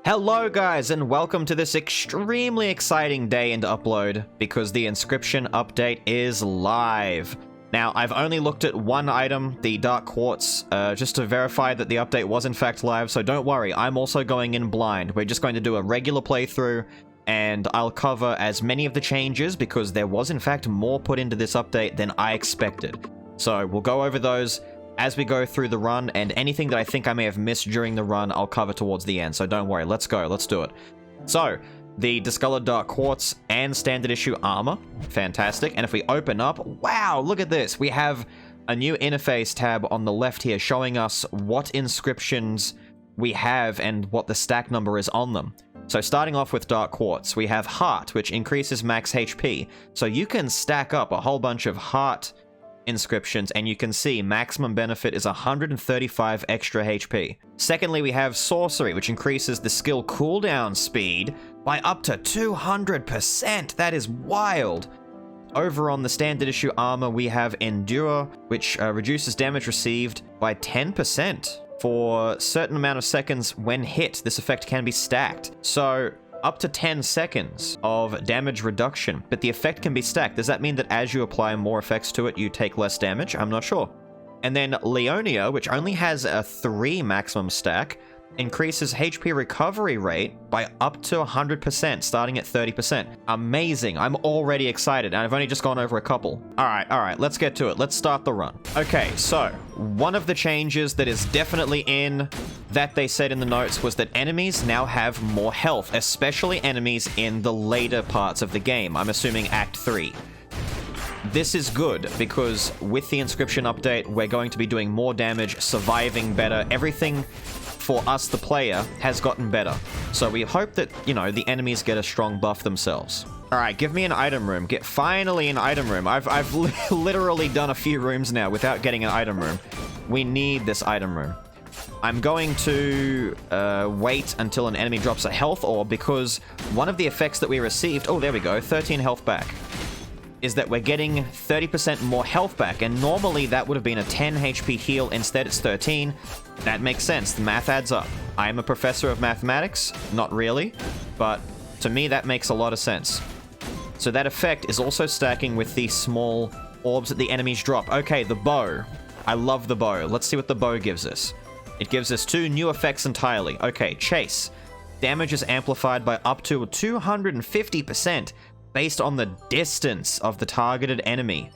Hello guys, and welcome to this extremely exciting day into upload, because the Inscription update is live. Now, I've only looked at one item, the Dark Quartz, just to verify that the update was in fact live, so don't worry, I'm also going in blind. We're just going to do a regular playthrough, and I'll cover as many of the changes, because there was in fact more put into this update than I expected. So, we'll go over those as we go through the run, and anything that I think I may have missed during the run, I'll cover towards the end, so don't worry, let's go, let's do it. So, the Discolored Dark Quartz and Standard Issue Armor, fantastic, and if we open up, wow, look at this, we have a new interface tab on the left here showing us what inscriptions we have and what the stack number is on them. So starting off with Dark Quartz, we have Heart, which increases max HP, so you can stack up a whole bunch of Heart inscriptions, and you can see maximum benefit is 135 extra HP. Secondly, we have Sorcery, which increases the skill cooldown speed by up to 200%. That is wild. Over on the Standard Issue Armor, we have Endure, which reduces damage received by 10%. For a certain amount of seconds when hit, this effect can be stacked. So, up to 10 seconds of damage reduction, but the effect can be stacked. Does that mean that as you apply more effects to it, you take less damage? I'm not sure. And then Leonia, which only has a 3 maximum stack, increases HP recovery rate by up to 100%, starting at 30%. Amazing. I'm already excited, and I've only just gone over a couple. Alright, let's get to it. Let's start the run. Okay, so, one of the changes that is definitely in that they said in the notes was that enemies now have more health, especially enemies in the later parts of the game. I'm assuming Act 3. This is good, because with the Inscription update, we're going to be doing more damage, surviving better, everything for us, the player, has gotten better. So we hope that, you know, the enemies get a strong buff themselves. Alright, give me an item room. Finally an item room. I've literally done a few rooms now without getting an item room. We need this item room. I'm going to wait until an enemy drops a health orb, because one of the effects that we received, oh there we go, 13 health back, is that we're getting 30% more health back, and normally that would have been a 10 HP heal, instead it's 13. That makes sense, the math adds up. I am a professor of mathematics, not really, but to me that makes a lot of sense. So that effect is also stacking with the small orbs that the enemies drop. Okay, the bow. I love the bow. Let's see what the bow gives us. It gives us 2 new effects entirely. Okay, Chase. Damage is amplified by up to 250%. Based on the distance of the targeted enemy.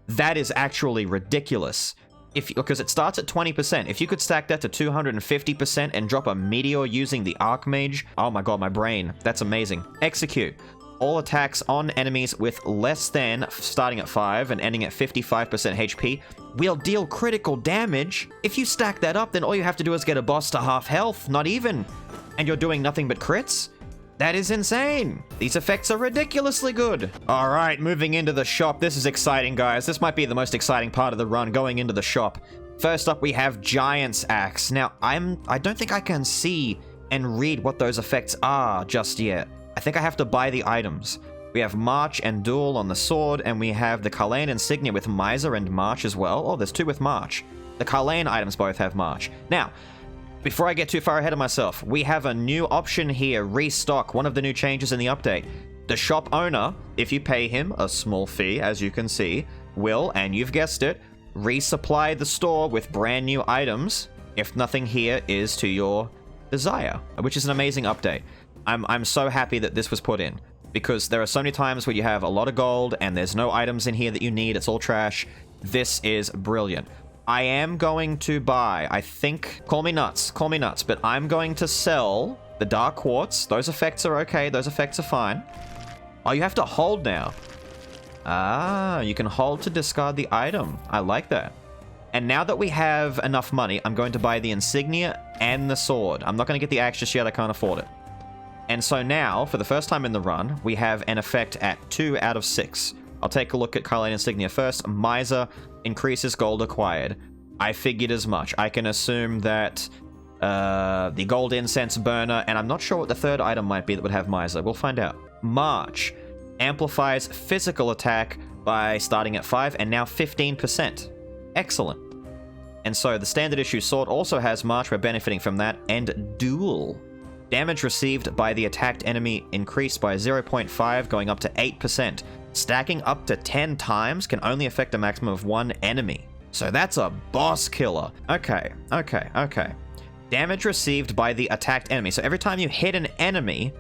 That is actually ridiculous. Because it starts at 20%. If you could stack that to 250% and drop a meteor using the Archmage, oh my god, my brain. That's amazing. Execute. All attacks on enemies with less than, starting at 5 and ending at 55% HP, will deal critical damage. If you stack that up, then all you have to do is get a boss to half health, not even. And you're doing nothing but crits? That is insane! These effects are ridiculously good! Alright, moving into the shop. This is exciting, guys. This might be the most exciting part of the run, going into the shop. First up, we have Giant's Axe. Now, I don't think I can see and read what those effects are just yet. I think I have to buy the items. We have March and Duel on the sword, and we have the Carlane insignia with Miser and March as well. Oh, there's 2 with March. The Carlane items both have March. Now, before I get too far ahead of myself, we have a new option here, Restock, one of the new changes in the update. The shop owner, if you pay him a small fee, as you can see, will, and you've guessed it, resupply the store with brand new items, if nothing here is to your desire, which is an amazing update. I'm so happy that this was put in, because there are so many times where you have a lot of gold, and there's no items in here that you need, it's all trash. This is brilliant. I am going to buy, I think, call me nuts, but I'm going to sell the Dark Quartz. Those effects are okay, those effects are fine. Oh, you have to hold now. Ah, you can hold to discard the item. I like that. And now that we have enough money, I'm going to buy the insignia and the sword. I'm not going to get the axe just yet, I can't afford it. And so now, for the first time in the run, we have an effect at 2 out of 6. I'll take a look at Carlane insignia first. Miser increases gold acquired. I figured as much. I can assume that the gold incense burner, and I'm not sure what the third item might be that would have Miser. We'll find out. March amplifies physical attack by starting at 5 and now 15%. Excellent. And so the Standard Issue sword also has March. We're benefiting from that. And Duel Damage received by the attacked enemy increased by 0.5, going up to 8%. Stacking up to 10 times can only affect a maximum of 1 enemy. So that's a boss killer. Okay. Damage received by the attacked enemy. So every time you hit an enemy,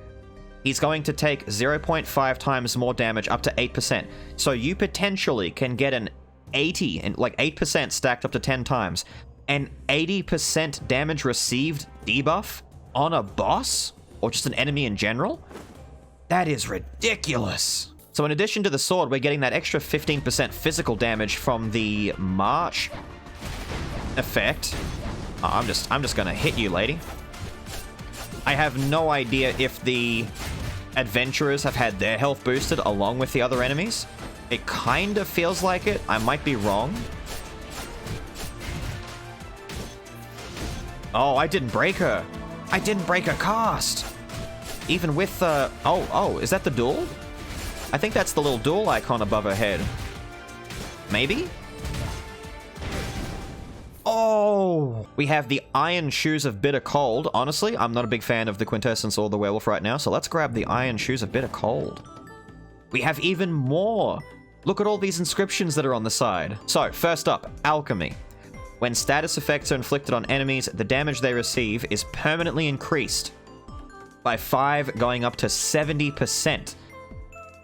he's going to take 0.5 times more damage, up to 8%. So you potentially can get an 80, and like 8% stacked up to 10 times. An 80% damage received debuff on a boss? Or just an enemy in general? That is ridiculous. So in addition to the sword, we're getting that extra 15% physical damage from the March effect. Oh, I'm just gonna hit you, lady. I have no idea if the adventurers have had their health boosted along with the other enemies. It kind of feels like it. I might be wrong. Oh, I didn't break her. I didn't break her cast. Even with the... Oh, is that the duel? I think that's the little duel icon above her head. Maybe? Oh! We have the Iron Shoes of Bitter Cold. Honestly, I'm not a big fan of the Quintessence or the Werewolf right now, so let's grab the Iron Shoes of Bitter Cold. We have even more! Look at all these inscriptions that are on the side. So, first up, Alchemy. When status effects are inflicted on enemies, the damage they receive is permanently increased by 5, going up to 70%.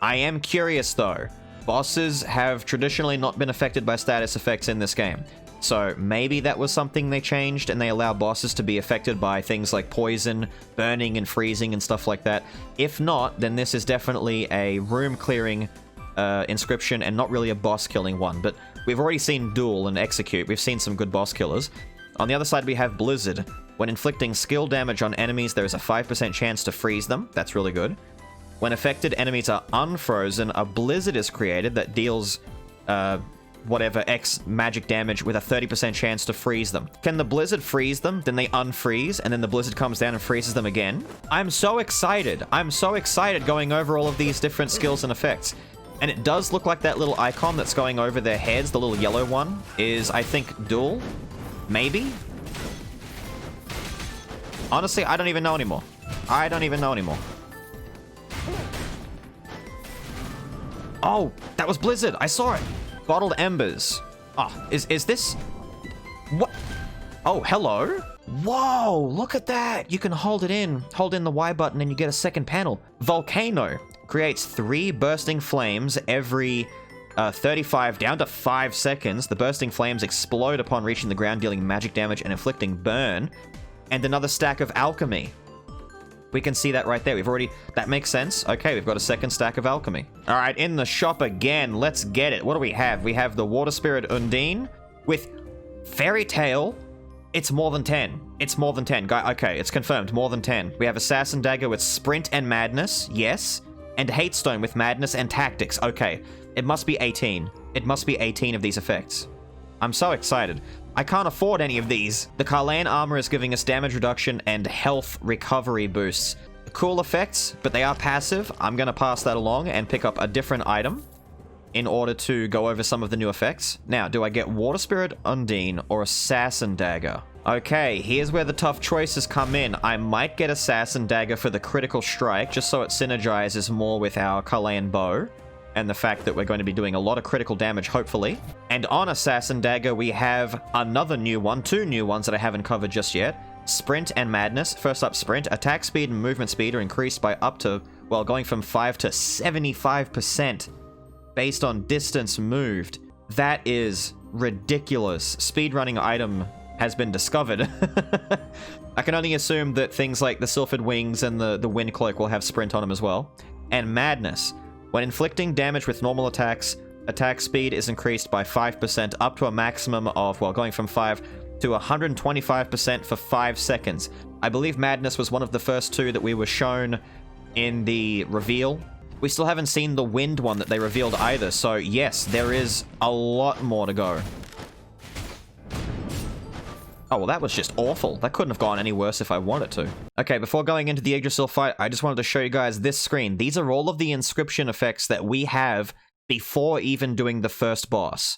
I am curious though. Bosses have traditionally not been affected by status effects in this game. So maybe that was something they changed and they allow bosses to be affected by things like poison, burning and freezing and stuff like that. If not, then this is definitely a room clearing inscription and not really a boss killing one. But we've already seen Duel and Execute. We've seen some good boss killers. On the other side, we have Blizzard. When inflicting skill damage on enemies, there is a 5% chance to freeze them. That's really good. When affected enemies are unfrozen, a blizzard is created that deals whatever X magic damage with a 30% chance to freeze them. Can the blizzard freeze them, then they unfreeze, and then the blizzard comes down and freezes them again? I'm so excited. I'm so excited going over all of these different skills and effects. And it does look like that little icon that's going over their heads, the little yellow one, is, I think, Duel? Maybe? Honestly, I don't even know anymore. I don't even know anymore. Oh, that was Blizzard. I saw it. Bottled Embers. Oh, is this... What? Oh, hello? Whoa, look at that. You can hold it in. Hold in the Y button and you get a second panel. Volcano. Creates 3 bursting flames every 35 down to 5 seconds. The bursting flames explode upon reaching the ground, dealing magic damage and inflicting burn. And another stack of Alchemy. We can see that right there. We've already... That makes sense. Okay, we've got a second stack of Alchemy. All right, in the shop again. Let's get it. What do we have? We have the Water Spirit Undine with Fairy Tale. It's more than 10. It's more than 10. Okay, it's confirmed. More than 10. We have Assassin Dagger with Sprint and Madness. Yes. And Hatestone with Madness and Tactics. Okay, it must be 18. It must be 18 of these effects. I'm so excited. I can't afford any of these. The Carlan Armor is giving us damage reduction and health recovery boosts. Cool effects, but they are passive. I'm going to pass that along and pick up a different item in order to go over some of the new effects. Now, do I get Water Spirit Undine or Assassin Dagger? Okay, here's where the tough choices come in. I might get Assassin Dagger for the critical strike, just so it synergizes more with our Carlan Bow. And the fact that we're going to be doing a lot of critical damage, hopefully. And on Assassin Dagger, we have another new one, 2 new ones that I haven't covered just yet. Sprint and Madness. First up, Sprint. Attack speed and movement speed are increased by up to, well, going from 5 to 75% based on distance moved. That is ridiculous. Speedrunning item has been discovered. I can only assume that things like the Sylphid Wings and the Wind Cloak will have Sprint on them as well. And Madness. When inflicting damage with normal attacks, attack speed is increased by 5% up to a maximum of, well, going from 5 to 125% for 5 seconds. I believe Madness was one of the first 2 that we were shown in the reveal. We still haven't seen the Wind one that they revealed either, so yes, there is a lot more to go. Oh, well, that was just awful. That couldn't have gone any worse if I wanted to. Okay, before going into the Yggdrasil fight, I just wanted to show you guys this screen. These are all of the inscription effects that we have before even doing the first boss.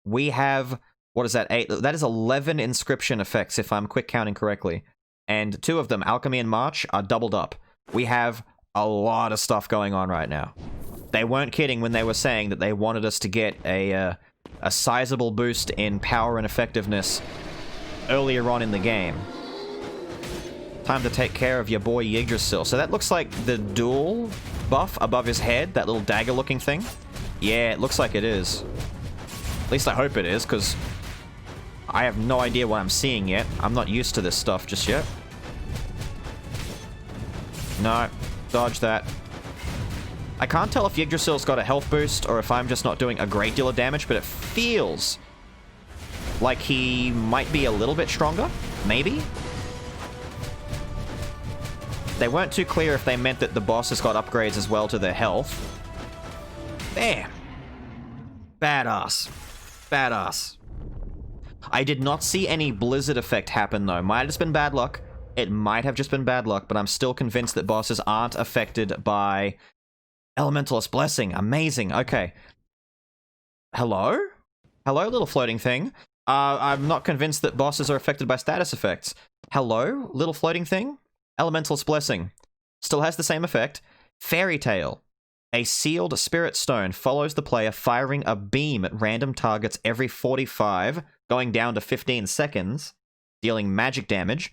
We have, what is that, 8? That is 11 inscription effects, if I'm quick counting correctly. and 2 of them, Alchemy and March, are doubled up. We have a lot of stuff going on right now. They weren't kidding when they were saying that they wanted us to get a sizable boost in power and effectiveness earlier on in the game. Time to take care of your boy Yggdrasil. So that looks like the dual buff above his head, that little dagger-looking thing. Yeah, it looks like it is. At least I hope it is, because I have no idea what I'm seeing yet. I'm not used to this stuff just yet. No, dodge that. I can't tell if Yggdrasil's got a health boost or if I'm just not doing a great deal of damage, but it feels like he might be a little bit stronger. Maybe? They weren't too clear if they meant that the boss has got upgrades as well to their health. Bam! Badass. Badass. I did not see any blizzard effect happen though. Might have just been bad luck. It might have just been bad luck, but I'm still convinced that bosses aren't affected by Elementalist Blessing. Amazing. Okay. Hello? Hello, little floating thing. I'm not convinced that bosses are affected by status effects. Hello, little floating thing? Elementalist Blessing. Still has the same effect. Fairy Tale. A sealed spirit stone follows the player firing a beam at random targets every 45, going down to 15 seconds, dealing magic damage.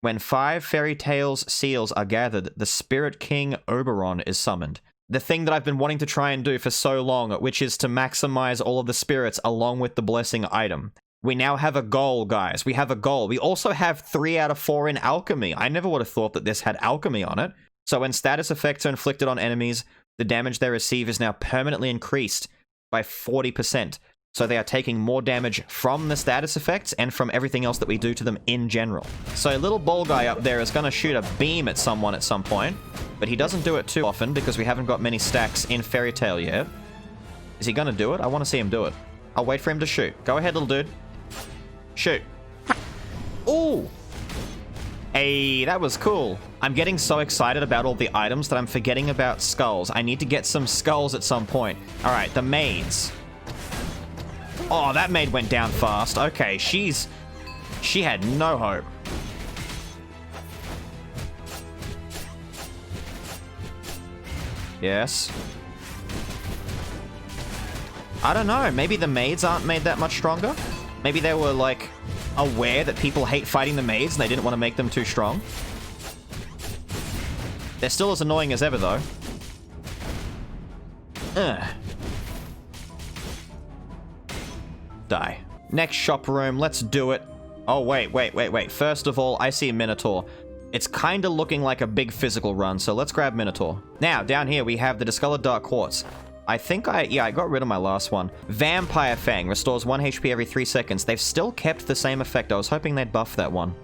When 5 Fairy Tale's seals are gathered, the Spirit King Oberon is summoned. The thing that I've been wanting to try and do for so long, which is to maximize all of the spirits along with the blessing item. We now have a goal, guys. We have a goal. We also have 3 out of 4 in Alchemy. I never would have thought that this had Alchemy on it. So when status effects are inflicted on enemies, the damage they receive is now permanently increased by 40%. So they are taking more damage from the status effects and from everything else that we do to them in general. So little ball guy up there is going to shoot a beam at someone at some point, but he doesn't do it too often because we haven't got many stacks in Fairy Tale yet. Is he going to do it? I want to see him do it. I'll wait for him to shoot. Go ahead, little dude. Shoot. Ooh! Hey, that was cool. I'm getting so excited about all the items that I'm forgetting about skulls. I need to get some skulls at some point. Alright, the maids. Oh, that maid went down fast. Okay, she had no hope. Yes. I don't know. Maybe the maids aren't made that much stronger? Maybe they were, like, aware that people hate fighting the maids and they didn't want to make them too strong? They're still as annoying as ever, though. Ugh. Die. Next shop room, let's do it. Oh, wait. First of all, I see a Minotaur. It's kind of looking like a big physical run, so let's grab Minotaur. Now, down here we have the Discolored Dark Quartz. I think I got rid of my last one. Vampire Fang restores 1 HP every 3 seconds. They've still kept the same effect. I was hoping they'd buff that one.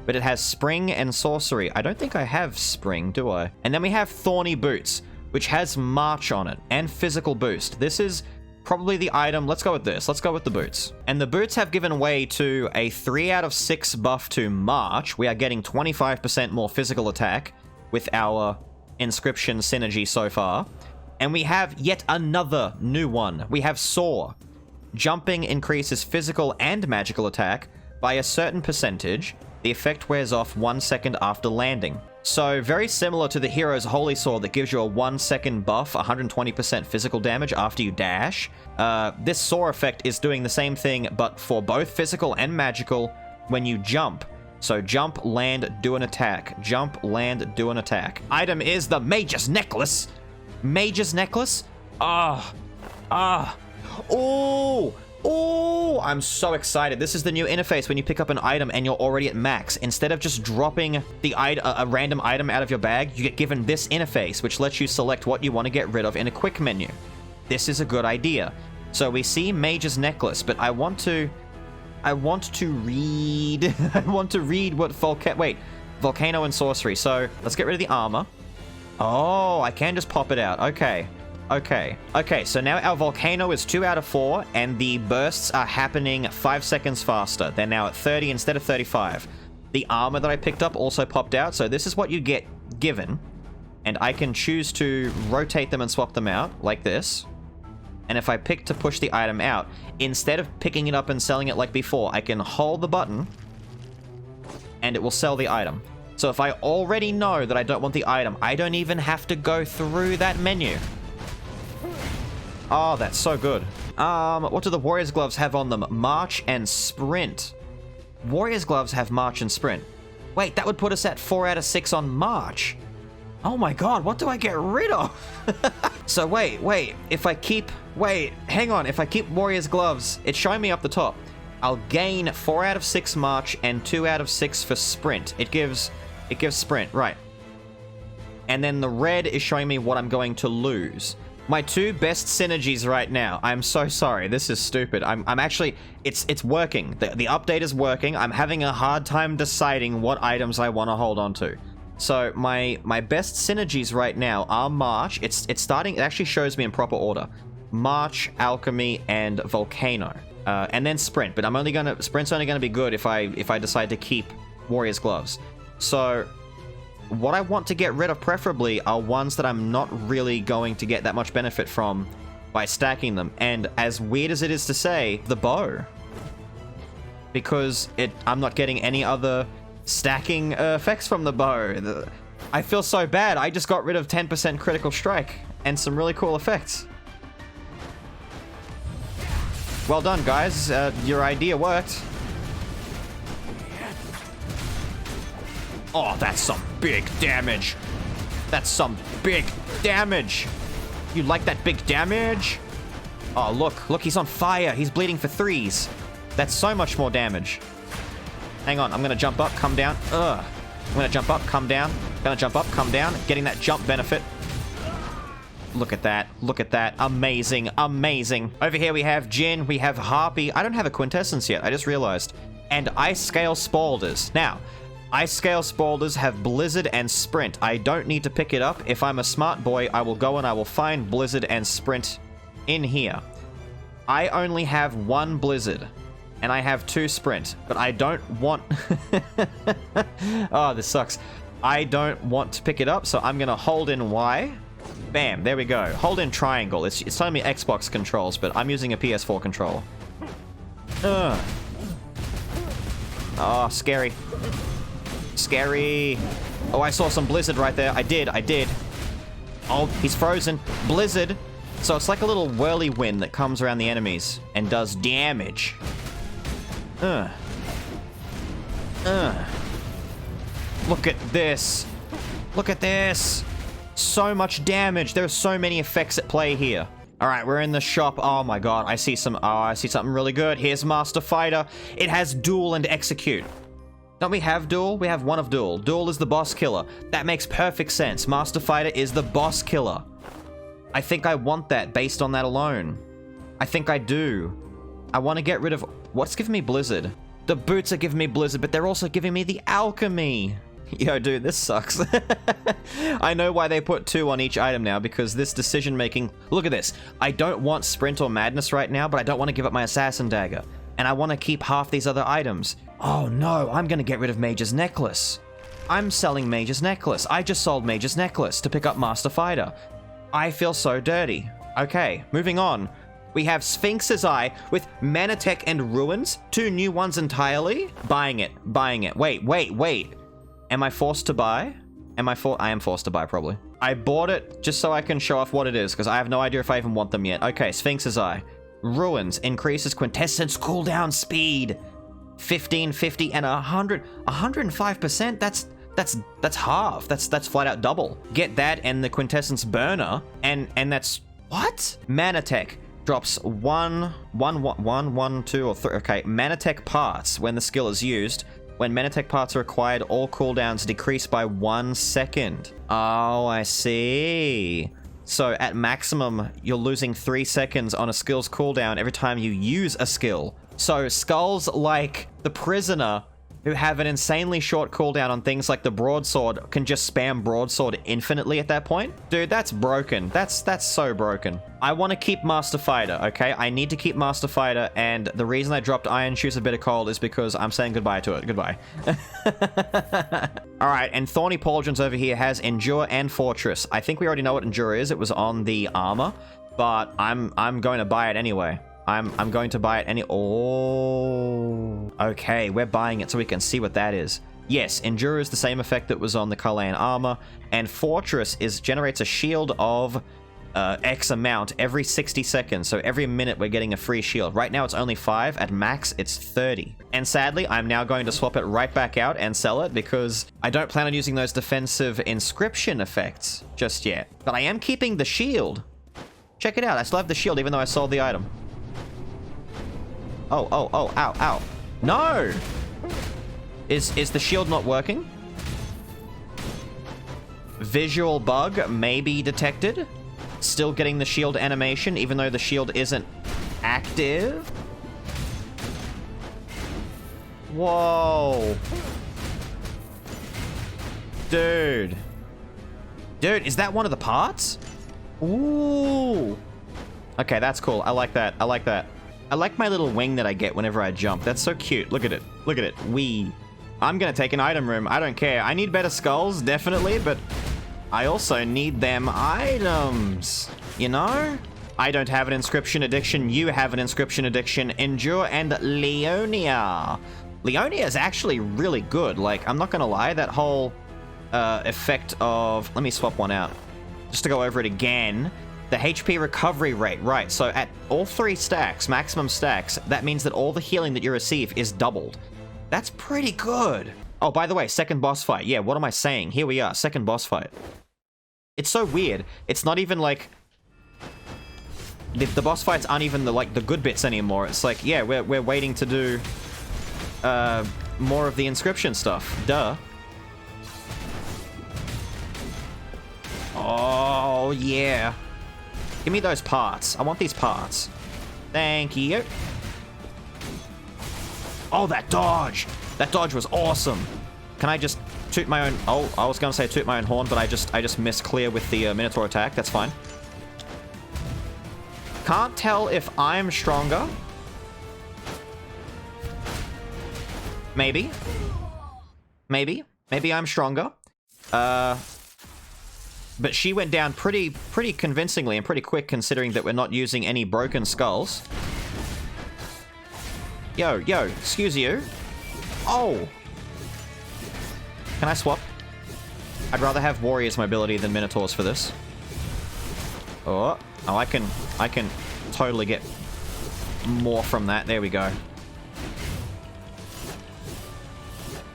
But it has Spring and Sorcery. I don't think I have Spring, do I? And then we have Thorny Boots, which has March on it, and Physical Boost. This is probably the item. Let's go with this. Let's go with the boots. And the boots have given way to a 3 out of 6 buff to March. We are getting 25% more physical attack with our Inscription synergy so far. And we have yet another new one. We have Soar. Jumping increases physical and magical attack by a certain percentage. The effect wears off 1 second after landing. So very similar to the hero's Holy Sword that gives you a 1 second buff, 120% physical damage after you dash. This Soar effect is doing the same thing, but for both physical and magical when you jump. So jump, land, do an attack. Jump, land, do an attack. Item is the Mage's Necklace. Mage's Necklace? Oh, I'm so excited. This is the new interface when you pick up an item and you're already at max. Instead of just dropping a random item out of your bag, you get given this interface, which lets you select what you want to get rid of in a quick menu. This is a good idea. So we see Mage's Necklace, but I want to read... I want to read what Volcano and Sorcery. So let's get rid of the armor. Oh, I can just pop it out. Okay, so now our Volcano is 2 out of 4, and the bursts are happening 5 seconds faster. They're now at 30 instead of 35. The armor that I picked up also popped out, so this is what you get given. And I can choose to rotate them and swap them out, like this. And if I pick to push the item out, instead of picking it up and selling it like before, I can hold the button and it will sell the item. So if I already know that I don't want the item, I don't even have to go through that menu. Oh, that's so good. What do the Warrior's Gloves have on them? March and Sprint. Warrior's Gloves have March and Sprint. Wait, that would put us at 4 out of 6 on March. Oh my god, what do I get rid of? So wait, if I keep Warrior's Gloves, it's showing me up the top. I'll gain 4 out of 6 March and 2 out of 6 for Sprint. It gives Sprint, right. And then the red is showing me what I'm going to lose. My 2 best synergies right now. I'm so sorry. This is stupid. I'm actually... It's working. The update is working. I'm having a hard time deciding what items I want to hold on to. So my best synergies right now are March. It's starting... It actually shows me in proper order. March, Alchemy, and Volcano. And then Sprint. But Sprint's only gonna be good if I decide to keep Warrior's Gloves. So... what I want to get rid of preferably are ones that I'm not really going to get that much benefit from by stacking them. And as weird as it is to say, the bow. Because I'm not getting any other stacking effects from the bow. I feel so bad. I just got rid of 10% critical strike and some really cool effects. Well done, guys. Your idea worked. Oh, that's some big damage. That's some big damage. You like that big damage? Oh, look, he's on fire. He's bleeding for 3s. That's so much more damage. Hang on, I'm gonna jump up, come down. Ugh. I'm gonna jump up, come down. Gonna jump up, come down. Getting that jump benefit. Look at that. Look at that. Amazing, amazing. Over here we have Jin, we have Harpy. I don't have a Quintessence yet, I just realized. And Ice Scale Spaulders. Now, Ice Scale Spaulders have Blizzard and Sprint. I don't need to pick it up. If I'm a smart boy, I will go and I will find Blizzard and Sprint in here. I only have 1 Blizzard, and I have 2 Sprint, but I don't want... Oh, this sucks. I don't want to pick it up, so I'm going to hold in Y. Bam, there we go. Hold in triangle. It's telling me Xbox controls, but I'm using a PS4 controller. Oh, scary. Scary. Oh, I saw some Blizzard right there. I did. Oh, he's frozen. Blizzard. So it's like a little whirlwind that comes around the enemies and does damage. Look at this. Look at this. So much damage. There are so many effects at play here. All right, we're in the shop. Oh my god, I see something really good. Here's Master Fighter. It has Duel and Execute. Don't we have Duel? We have one of Duel. Duel is the boss killer. That makes perfect sense. Master Fighter is the boss killer. I think I want that based on that alone. I think I do. I want to get rid of... What's giving me Blizzard? The boots are giving me Blizzard, but they're also giving me the Alchemy. Yo, dude, this sucks. I know why they put 2 on each item now, because this decision making... Look at this. I don't want Sprint or Madness right now, but I don't want to give up my Assassin Dagger. And I want to keep half these other items. Oh no, I'm going to get rid of Mage's Necklace. I'm selling Mage's Necklace. I just sold Mage's Necklace to pick up Master Fighter. I feel so dirty. Okay, moving on. We have Sphinx's Eye with Manatech and Ruins. 2 new ones entirely. Buying it. Wait. Am I forced to buy? I am forced to buy, probably. I bought it just so I can show off what it is, because I have no idea if I even want them yet. Okay, Sphinx's Eye. Ruins increases Quintessence cooldown speed. 15, 50, and 100. 105%? That's half. That's flat out double. Get that and the Quintessence Burner, and that's... What? Manatech drops 1, 2, or 3. Okay, Manatech parts when the skill is used. When Manatech parts are acquired, all cooldowns decrease by 1 second. Oh, I see. So at maximum, you're losing 3 seconds on a skill's cooldown every time you use a skill. So skulls like the Prisoner, who have an insanely short cooldown on things like the Broadsword, can just spam Broadsword infinitely at that point? Dude, that's broken. That's so broken. I want to keep Master Fighter, okay? I need to keep Master Fighter, and the reason I dropped Iron Shoes a bit of cold is because I'm saying goodbye to it. Goodbye. Alright, and Thorny Pauldrons over here has Endure and Fortress. I think we already know what Endure is. It was on the armor, but I'm going to buy it anyway. I'm going to buy it Oh. Okay, we're buying it so we can see what that is. Yes, Endure is the same effect that was on the Kalayan armor, and Fortress generates a shield of X amount every 60 seconds, so every minute we're getting a free shield. Right now it's only 5, at max it's 30. And sadly, I'm now going to swap it right back out and sell it because I don't plan on using those defensive inscription effects just yet. But I am keeping the shield. Check it out, I still have the shield even though I sold the item. Oh, ow, ow. No! Is the shield not working? Visual bug may be detected. Still getting the shield animation, even though the shield isn't active. Whoa. Dude. Dude, is that one of the parts? Ooh. Okay, that's cool. I like that. I like that. I like my little wing that I get whenever I jump. That's so cute. Look at it. Look at it. Wee. I'm gonna take an item room. I don't care. I need better skulls, definitely, but I also need them items, you know? I don't have an inscription addiction. You have an inscription addiction. Endure and Leonia. Leonia is actually really good. Like, I'm not gonna lie, that whole effect of... Let me swap one out. Just to go over it again. The HP recovery rate, right. So at all 3 stacks, maximum stacks, that means that all the healing that you receive is doubled. That's pretty good. Oh, by the way, second boss fight. Yeah, what am I saying? Here we are, second boss fight. It's so weird. It's not even like... The boss fights aren't even the good bits anymore. It's like, yeah, we're waiting to do more of the inscription stuff. Duh. Oh, yeah. Give me those parts. I want these parts. Thank you. Oh, that dodge! That dodge was awesome. Can I just toot my own... Oh, I was gonna say toot my own horn, but I just missed clear with the Minotaur attack. That's fine. Can't tell if I'm stronger. Maybe. Maybe I'm stronger. But she went down pretty convincingly and pretty quick, considering that we're not using any broken skulls. Yo, excuse you. Oh! Can I swap? I'd rather have Warrior's mobility than Minotaurs for this. Oh, I can totally get more from that. There we go.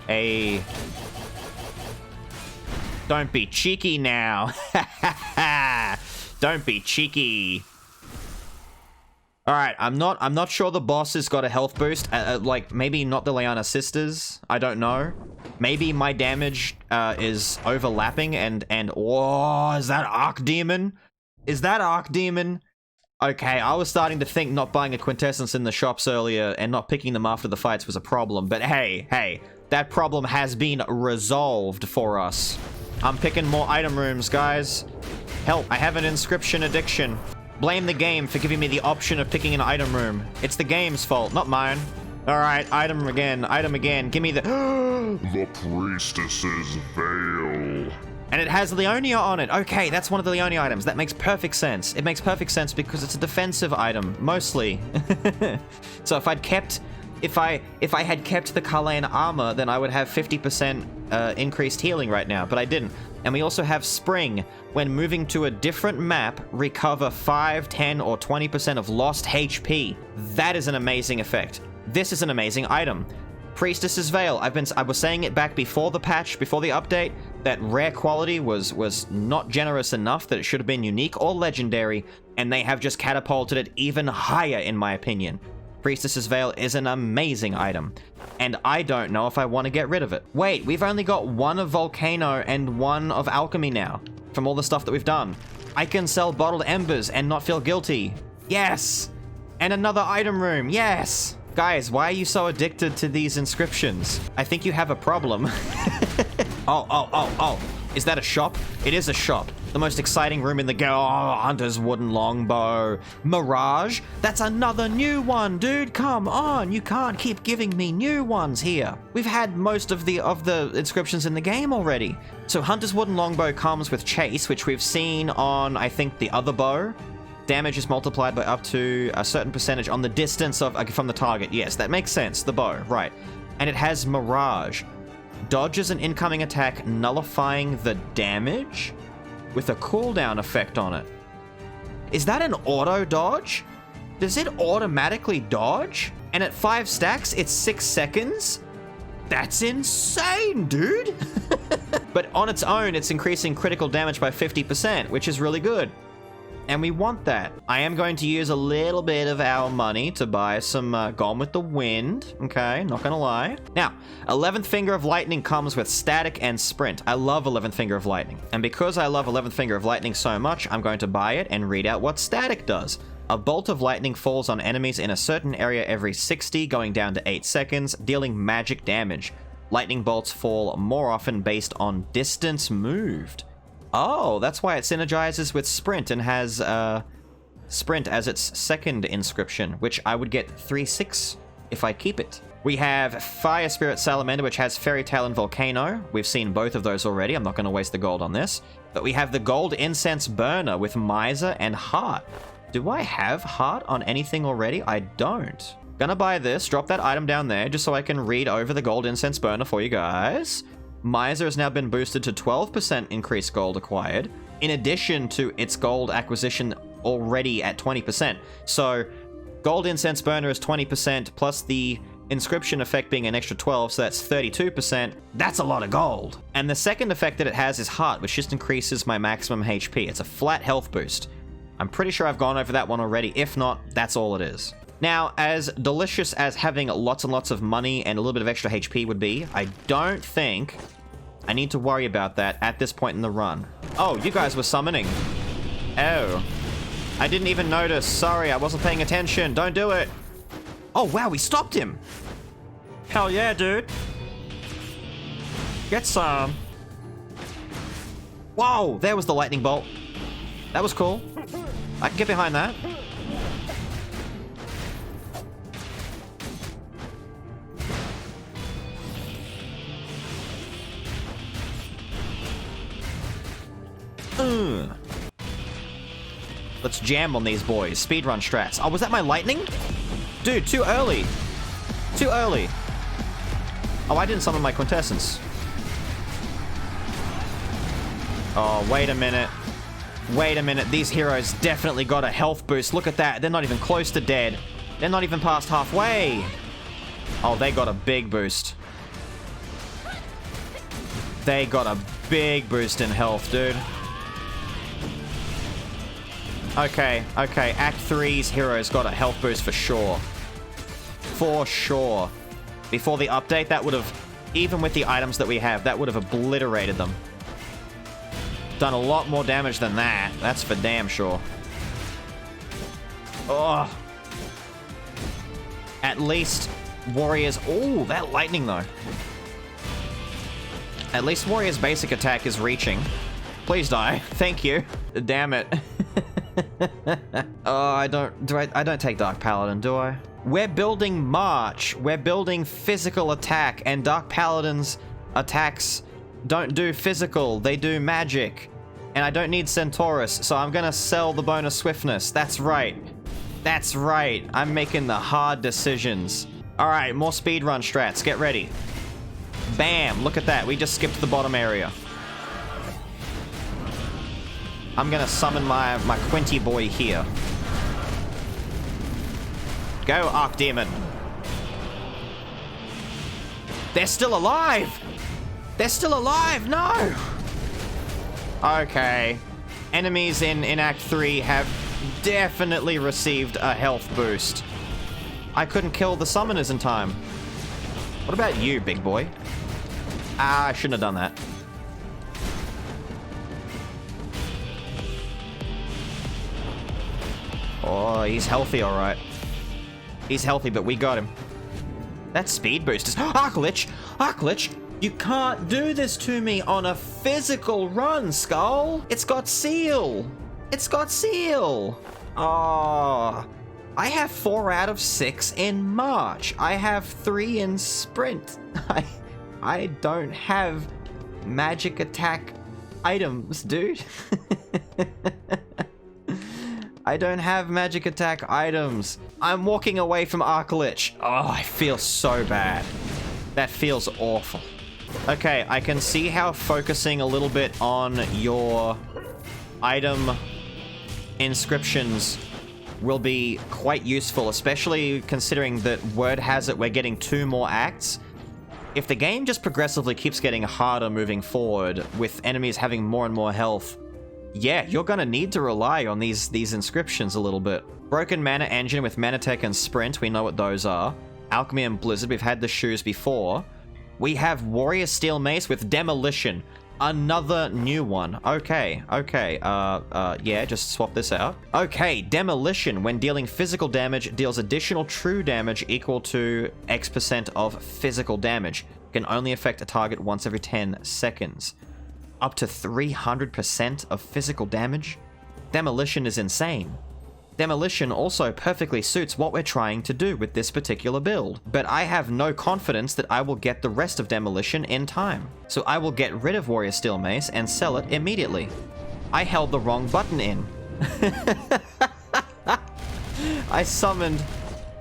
Hey. Don't be cheeky now. Don't be cheeky. Alright, I'm not sure the boss has got a health boost. Like, maybe not the Liana sisters. I don't know. Maybe my damage is overlapping and oh, is that Archdemon? Is that Archdemon? Okay, I was starting to think not buying a Quintessence in the shops earlier and not picking them after the fights was a problem. But hey, that problem has been resolved for us. I'm picking more item rooms, guys. Help, I have an inscription addiction. Blame the game for giving me the option of picking an item room. It's the game's fault, not mine. Alright, item again. Give me the... The Priestess's Veil. And it has Leonia on it. Okay, that's one of the Leonia items. That makes perfect sense. It makes perfect sense because it's a defensive item, mostly. So if I had kept the Kalayan armor, then I would have 50% increased healing right now, but I didn't. And we also have Spring. When moving to a different map, recover 5, 10, or 20% of lost HP. That is an amazing effect. This is an amazing item. Priestess's Veil. I was saying it back before the patch, before the update, that rare quality was not generous enough, that it should have been unique or legendary, and they have just catapulted it even higher, in my opinion. Priestess's Veil is an amazing item, and I don't know if I want to get rid of it. Wait, we've only got one of Volcano and one of Alchemy now, from all the stuff that we've done. I can sell bottled embers and not feel guilty. Yes! And another item room, yes! Guys, why are you so addicted to these inscriptions? I think you have a problem. Oh. Is that a shop? It is a shop. The most exciting room in the game. Oh, Hunter's Wooden Longbow. Mirage? That's another new one, dude. Come on. You can't keep giving me new ones here. We've had most of the inscriptions in the game already. So Hunter's Wooden Longbow comes with Chase, which we've seen on, I think, the other bow. Damage is multiplied by up to a certain percentage on the distance from the target. Yes, that makes sense. The bow, right. And it has Mirage. Dodges an incoming attack, nullifying the damage with a cooldown effect on it. Is that an auto dodge? Does it automatically dodge? And at 5 stacks, it's 6 seconds? That's insane, dude! But on its own, it's increasing critical damage by 50%, which is really good. And we want that. I am going to use a little bit of our money to buy some Gone with the Wind. Okay, not gonna lie. Now, 11th Finger of Lightning comes with static and sprint. I love 11th Finger of Lightning. And because I love 11th Finger of Lightning so much, I'm going to buy it and read out what static does. A bolt of lightning falls on enemies in a certain area every 60, going down to 8 seconds, dealing magic damage. Lightning bolts fall more often based on distance moved. Oh, that's why it synergizes with Sprint and has Sprint as its second inscription, which I would get 3/6 if I keep it. We have Fire Spirit Salamander, which has Fairy Tale and Volcano. We've seen both of those already. I'm not going to waste the gold on this. But we have the Gold Incense Burner with Miser and Heart. Do I have Heart on anything already? I don't. Gonna buy this, drop that item down there just so I can read over the Gold Incense Burner for you guys. Miser has now been boosted to 12% increased gold acquired, in addition to its gold acquisition already at 20%. So, Gold Incense Burner is 20%, plus the Inscription effect being an extra 12, so that's 32%. That's a lot of gold! And the second effect that it has is Heart, which just increases my maximum HP. It's a flat health boost. I'm pretty sure I've gone over that one already. If not, that's all it is. Now, as delicious as having lots and lots of money and a little bit of extra HP would be, I don't think I need to worry about that at this point in the run. Oh, you guys were summoning. Oh. I didn't even notice. Sorry, I wasn't paying attention. Don't do it. Oh, wow, we stopped him. Hell yeah, dude. Get some. Whoa, there was the lightning bolt. That was cool. I can get behind that. Let's jam on these boys. Speedrun strats. Oh, was that my lightning? Dude, too early. Too early. Oh, I didn't summon my quintessence. Oh, wait a minute. Wait a minute. These heroes definitely got a health boost. Look at that. They're not even close to dead. They're not even past halfway. Oh, they got a big boost. They got a big boost in health, dude. Okay, okay. Act 3's heroes got a health boost for sure. For sure. Before the update, that would have, even with the items that we have, that would have obliterated them. Done a lot more damage than that. That's for damn sure. Oh. At least Warriors... Oh, that lightning though. At least Warrior's basic attack is reaching. Please die. Thank you. Damn it. Oh, I don't take Dark Paladin, do I? We're building March. We're building physical attack, and Dark Paladin's attacks don't do physical, they do magic. And I don't need Centaurus, so I'm gonna sell the bonus swiftness. That's right. That's right. I'm making the hard decisions. Alright, more speedrun strats. Get ready. Bam! Look at that. We just skipped the bottom area. I'm gonna summon my Quinty boy here. Go, Archdemon. They're still alive! They're still alive! No! Okay. Enemies in Act 3 have definitely received a health boost. I couldn't kill the summoners in time. What about you, big boy? Ah, I shouldn't have done that. Oh, he's healthy, alright. He's healthy, but we got him. That speed boost is... Arclich! Arclich! You can't do this to me on a physical run, Skul! It's got seal! It's got seal! Oh, I have 4 out of 6 in March. I have 3 in Sprint. I don't have magic attack items, dude. I don't have magic attack items. I'm walking away from Arclich. Oh, I feel so bad. That feels awful. Okay, I can see how focusing a little bit on your item inscriptions will be quite useful, especially considering that word has it we're getting 2 more acts. If the game just progressively keeps getting harder moving forward, with enemies having more and more health, yeah, you're gonna need to rely on these inscriptions a little bit. Broken Mana Engine with Manatech and Sprint, we know what those are. Alchemy and Blizzard, we've had the shoes before. We have Warrior Steel Mace with Demolition. Another new one. Okay. Yeah, just swap this out. Okay, Demolition. When dealing physical damage, deals additional true damage equal to X% of physical damage. Can only affect a target once every 10 seconds. Up to 300% of physical damage? Demolition is insane. Demolition also perfectly suits what we're trying to do with this particular build, but I have no confidence that I will get the rest of Demolition in time, so I will get rid of Warrior Steel Mace and sell it immediately. I held the wrong button in. I summoned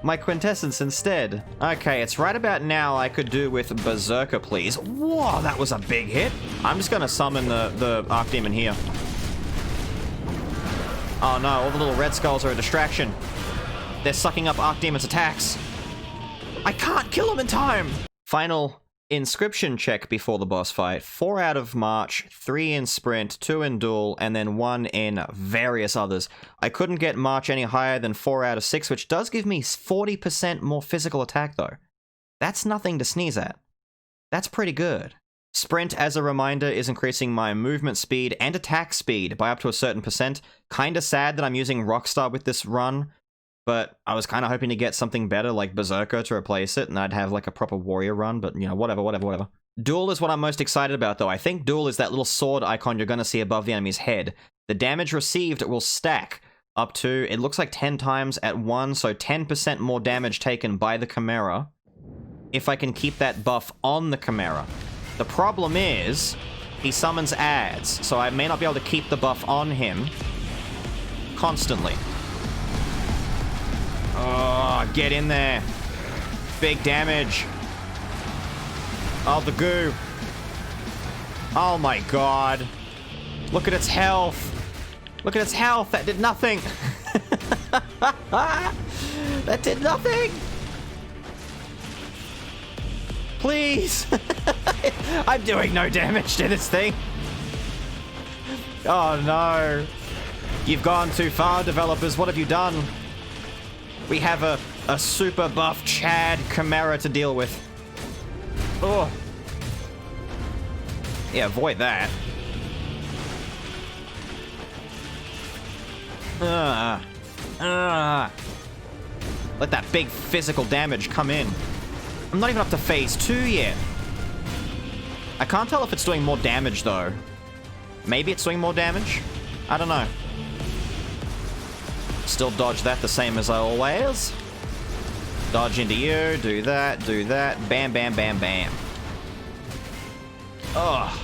my Quintessence instead. Okay, it's right about now I could do with Berserker, please. Whoa, that was a big hit. I'm just gonna summon the Archdemon here. Oh no, all the little red skulls are a distraction. They're sucking up Archdemon's attacks. I can't kill him in time! Final inscription check before the boss fight. 4 out of March, 3 in Sprint, 2 in Duel, and then 1 in various others. I couldn't get March any higher than 4 out of 6, which does give me 40% more physical attack though. That's nothing to sneeze at. That's pretty good. Sprint, as a reminder, is increasing my movement speed and attack speed by up to a certain percent. Kinda sad that I'm using Rockstar with this run, but I was kinda hoping to get something better like Berserker to replace it, and I'd have like a proper warrior run, but you know, whatever. Duel is what I'm most excited about though. I think Duel is that little sword icon you're gonna see above the enemy's head. The damage received will stack up to, it looks like 10 times at 1, so 10% more damage taken by the Chimera, if I can keep that buff on the Chimera. The problem is, he summons ads, so I may not be able to keep the buff on him constantly. Oh, get in there. Big damage. Oh, the goo. Oh my god. Look at its health. Look at its health. That did nothing. That did nothing. Please! I'm doing no damage to this thing! Oh no! You've gone too far, developers. What have you done? We have a super buff Chad Chimera to deal with. Oh. Yeah, avoid that. Let that big physical damage come in. I'm not even up to phase 2 yet. I can't tell if it's doing more damage, though. Maybe it's doing more damage? I don't know. Still dodge that the same as I always. Dodge into you, do that, bam, bam, bam, bam. Ugh.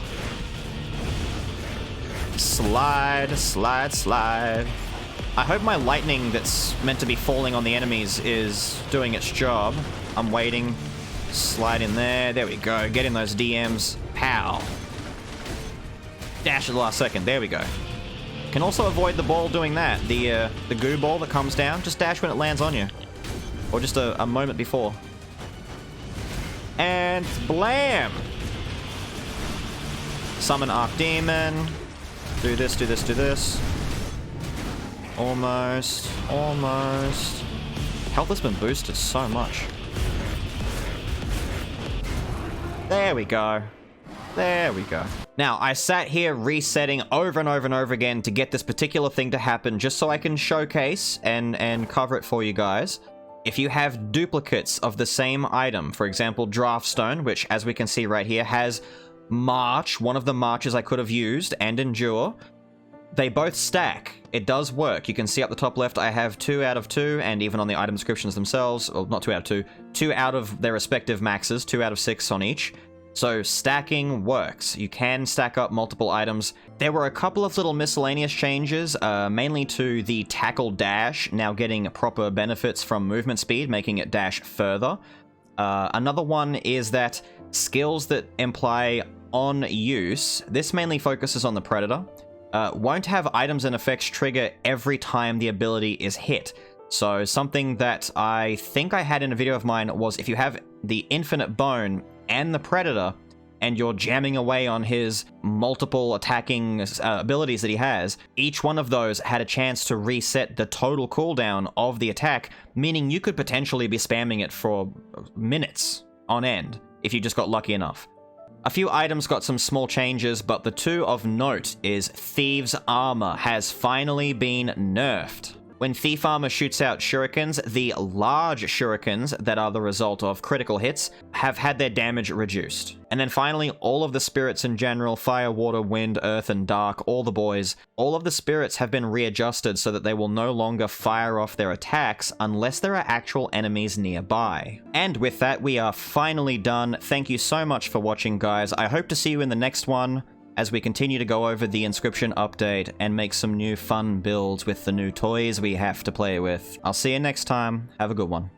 Slide, slide, slide. I hope my lightning that's meant to be falling on the enemies is doing its job. I'm waiting. Slide in there. There we go. Get in those DMs. Pow. Dash at the last second. There we go. Can also avoid the ball doing that. The goo ball that comes down. Just dash when it lands on you. Or just a moment before. And blam! Summon Archdemon. Do this, do this, do this. Almost. Almost. Health has been boosted so much. There we go. There we go. Now, I sat here resetting over and over and over again to get this particular thing to happen just so I can showcase and cover it for you guys. If you have duplicates of the same item, for example, Draftstone, which as we can see right here has March, one of the Marches I could have used, and Endure, they both stack. It does work. You can see up the top left I have 2 out of 2, and even on the item descriptions themselves, or not 2 out of 2, 2 out of their respective maxes, 2 out of 6 on each. So stacking works. You can stack up multiple items. There were a couple of little miscellaneous changes, mainly to the tackle dash, now getting proper benefits from movement speed, making it dash further. Another one is that Skills that imply on use, this mainly focuses on the Predator, won't have items and effects trigger every time the ability is hit. So something that I think I had in a video of mine was if you have the Infinite Bone and the Predator, and you're jamming away on his multiple attacking abilities that he has, each one of those had a chance to reset the total cooldown of the attack, meaning you could potentially be spamming it for minutes on end if you just got lucky enough. A few items got some small changes, but the two of note is Thief's Armor has finally been nerfed. When Thief Armor shoots out shurikens, the large shurikens that are the result of critical hits have had their damage reduced. And then finally, all of the spirits in general, fire, water, wind, earth, and dark, all the boys, all of the spirits have been readjusted so that they will no longer fire off their attacks unless there are actual enemies nearby. And with that, we are finally done. Thank you so much for watching, guys. I hope to see you in the next one, as we continue to go over the Inscription update and make some new fun builds with the new toys we have to play with. I'll see you next time. Have a good one.